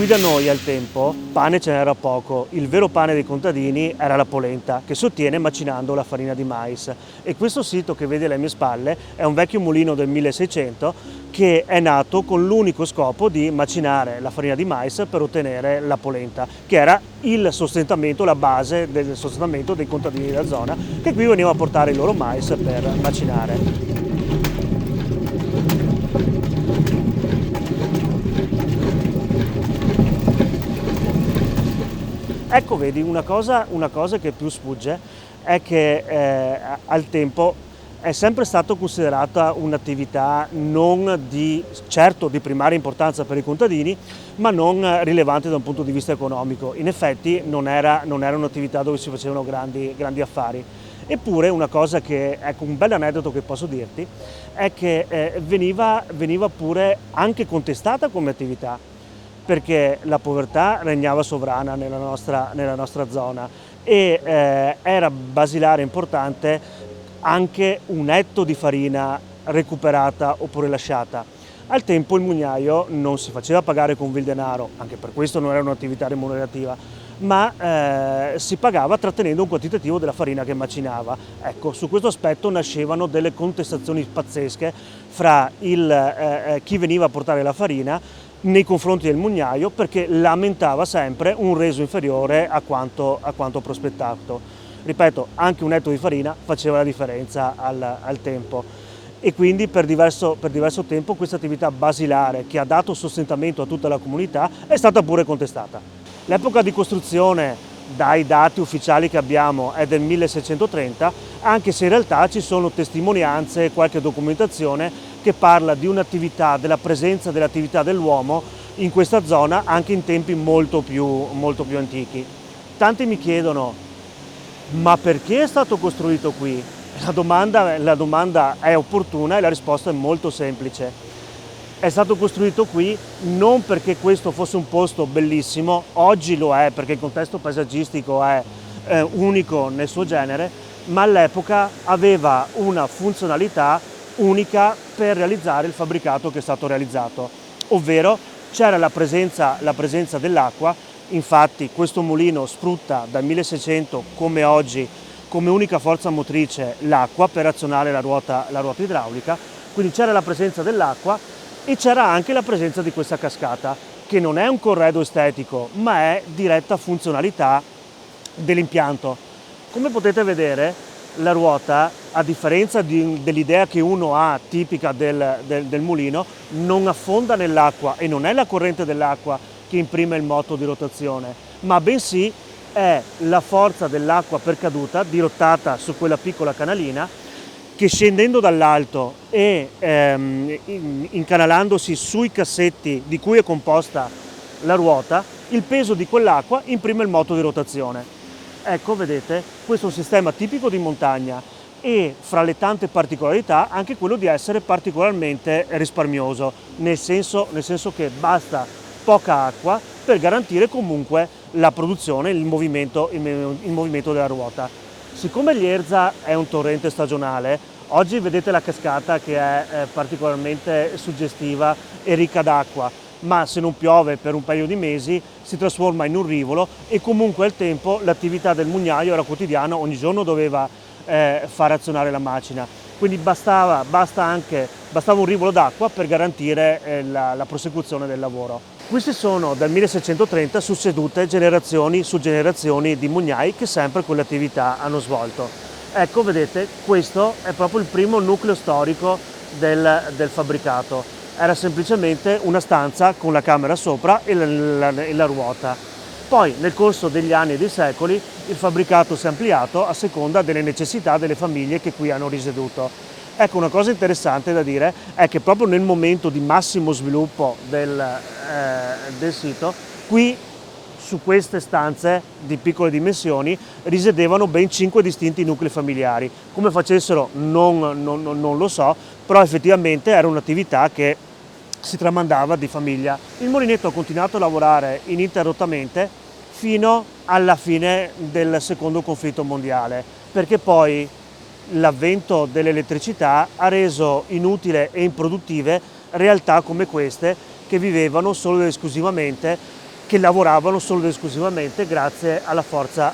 Qui da noi al tempo pane ce n'era poco, il vero pane dei contadini era la polenta, che si ottiene macinando la farina di mais. E questo sito che vede alle mie spalle è un vecchio mulino del 1600 che è nato con l'unico scopo di macinare la farina di mais per ottenere la polenta, che era il sostentamento, la base del sostentamento dei contadini della zona, che qui venivano a portare il loro mais per macinare. Ecco, vedi, una cosa che più sfugge è che al tempo è sempre stata considerata un'attività non di, certo di primaria importanza per i contadini, ma non rilevante da un punto di vista economico. In effetti non era un'attività dove si facevano grandi affari. Eppure una cosa che, ecco, un bel aneddoto che posso dirti, è che veniva pure anche contestata come attività, perché la povertà regnava sovrana nella nostra zona e era basilare importante anche un etto di farina recuperata oppure lasciata. Al tempo il mugnaio non si faceva pagare con vil denaro, anche per questo non era un'attività remunerativa, ma si pagava trattenendo un quantitativo della farina che macinava. Ecco, su questo aspetto nascevano delle contestazioni pazzesche fra chi veniva a portare la farina nei confronti del mugnaio, perché lamentava sempre un reso inferiore a quanto prospettato. Ripeto, anche un etto di farina faceva la differenza al tempo e quindi per diverso tempo questa attività basilare che ha dato sostentamento a tutta la comunità è stata pure contestata. L'epoca di costruzione, dai dati ufficiali che abbiamo, è del 1630, anche se in realtà ci sono testimonianze e qualche documentazione che parla di un'attività, della presenza dell'attività dell'uomo in questa zona anche in tempi molto più antichi. Tanti mi chiedono: ma perché è stato costruito qui? La domanda è opportuna e la risposta è molto semplice. È stato costruito qui non perché questo fosse un posto bellissimo, oggi lo è perché il contesto paesaggistico è unico nel suo genere, ma all'epoca aveva una funzionalità unica per realizzare il fabbricato che è stato realizzato, ovvero c'era la presenza dell'acqua. Infatti questo mulino sfrutta dal 1600 come oggi come unica forza motrice l'acqua per azionare la ruota idraulica, quindi c'era la presenza dell'acqua e c'era anche la presenza di questa cascata, che non è un corredo estetico, ma è diretta funzionalità dell'impianto. Come potete vedere, la ruota, a differenza dell'idea che uno ha tipica del mulino, non affonda nell'acqua e non è la corrente dell'acqua che imprime il moto di rotazione, ma bensì è la forza dell'acqua per caduta dirottata su quella piccola canalina che, scendendo dall'alto e incanalandosi sui cassetti di cui è composta la ruota, il peso di quell'acqua imprime il moto di rotazione. Ecco, vedete, questo è un sistema tipico di montagna e fra le tante particolarità anche quello di essere particolarmente risparmioso, nel senso che basta poca acqua per garantire comunque la produzione, il movimento della ruota. Siccome l'Ierza è un torrente stagionale, oggi vedete la cascata che è particolarmente suggestiva e ricca d'acqua, ma se non piove per un paio di mesi si trasforma in un rivolo e comunque al tempo l'attività del mugnaio era quotidiana, ogni giorno doveva far azionare la macina, quindi bastava un rivolo d'acqua per garantire la prosecuzione del lavoro. Queste sono dal 1630 succedute generazioni su generazioni di mugnai che sempre quell'attività hanno svolto. Ecco, vedete, questo è proprio il primo nucleo storico del fabbricato. Era semplicemente una stanza con la camera sopra e la ruota. Poi nel corso degli anni e dei secoli il fabbricato si è ampliato a seconda delle necessità delle famiglie che qui hanno risieduto. Ecco, una cosa interessante da dire è che proprio nel momento di massimo sviluppo del sito, qui su queste stanze di piccole dimensioni risiedevano ben 5 distinti nuclei familiari. Come facessero non lo so, però effettivamente era un'attività che si tramandava di famiglia. Il molinetto ha continuato a lavorare ininterrottamente fino alla fine del secondo conflitto mondiale, perché poi l'avvento dell'elettricità ha reso inutile e improduttive realtà come queste che vivevano solo ed esclusivamente che lavoravano solo ed esclusivamente grazie alla forza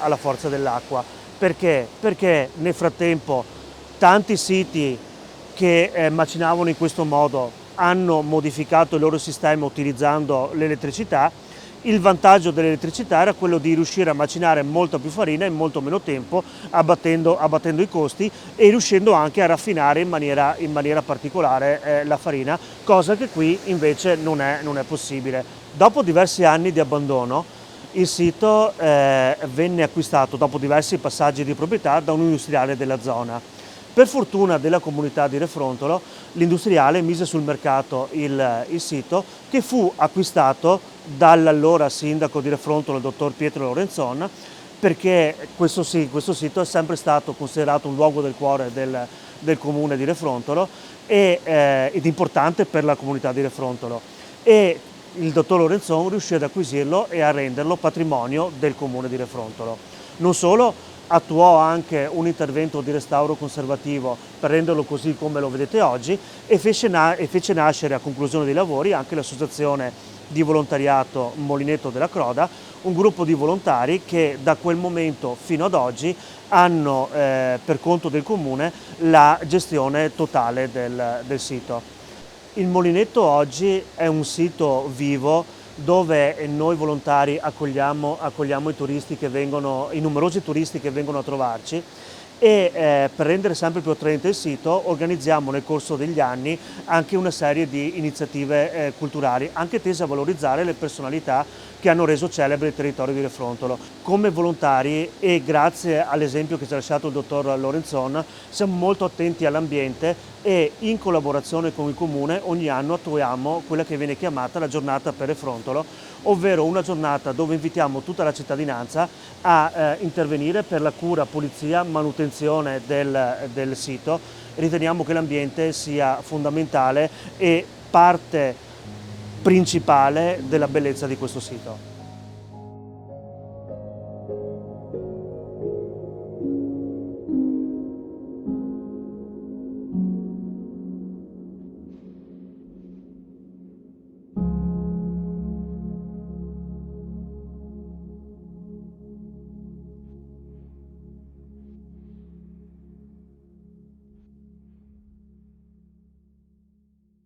dell'acqua. Perché? Perché nel frattempo tanti siti che macinavano in questo modo hanno modificato il loro sistema utilizzando l'elettricità. Il vantaggio dell'elettricità era quello di riuscire a macinare molta più farina in molto meno tempo, abbattendo i costi e riuscendo anche a raffinare in maniera particolare la farina, cosa che qui invece non è possibile. Dopo diversi anni di abbandono, il sito venne acquistato, dopo diversi passaggi di proprietà, da un industriale della zona. Per fortuna della comunità di Refrontolo, l'industriale mise sul mercato il sito, che fu acquistato dall'allora sindaco di Refrontolo, il dottor Pietro Lorenzon, perché questo sito è sempre stato considerato un luogo del cuore del comune di Refrontolo ed importante per la comunità di Refrontolo. E il dottor Lorenzon riuscì ad acquisirlo e a renderlo patrimonio del comune di Refrontolo. Non solo, attuò anche un intervento di restauro conservativo per renderlo così come lo vedete oggi e fece nascere a conclusione dei lavori anche l'associazione di volontariato Molinetto della Croda, un gruppo di volontari che da quel momento fino ad oggi hanno per conto del comune la gestione totale del sito. Il Molinetto oggi è un sito vivo dove noi volontari accogliamo i numerosi turisti che vengono a trovarci e per rendere sempre più attraente il sito organizziamo nel corso degli anni anche una serie di iniziative culturali, anche tese a valorizzare le personalità che hanno reso celebre il territorio di Refrontolo. Come volontari e grazie all'esempio che ci ha lasciato il dottor Lorenzon siamo molto attenti all'ambiente e in collaborazione con il comune ogni anno attuiamo quella che viene chiamata la giornata per Refrontolo, ovvero una giornata dove invitiamo tutta la cittadinanza a intervenire per la cura, pulizia, manutenzione del sito. Riteniamo che l'ambiente sia fondamentale e parte principale della bellezza di questo sito.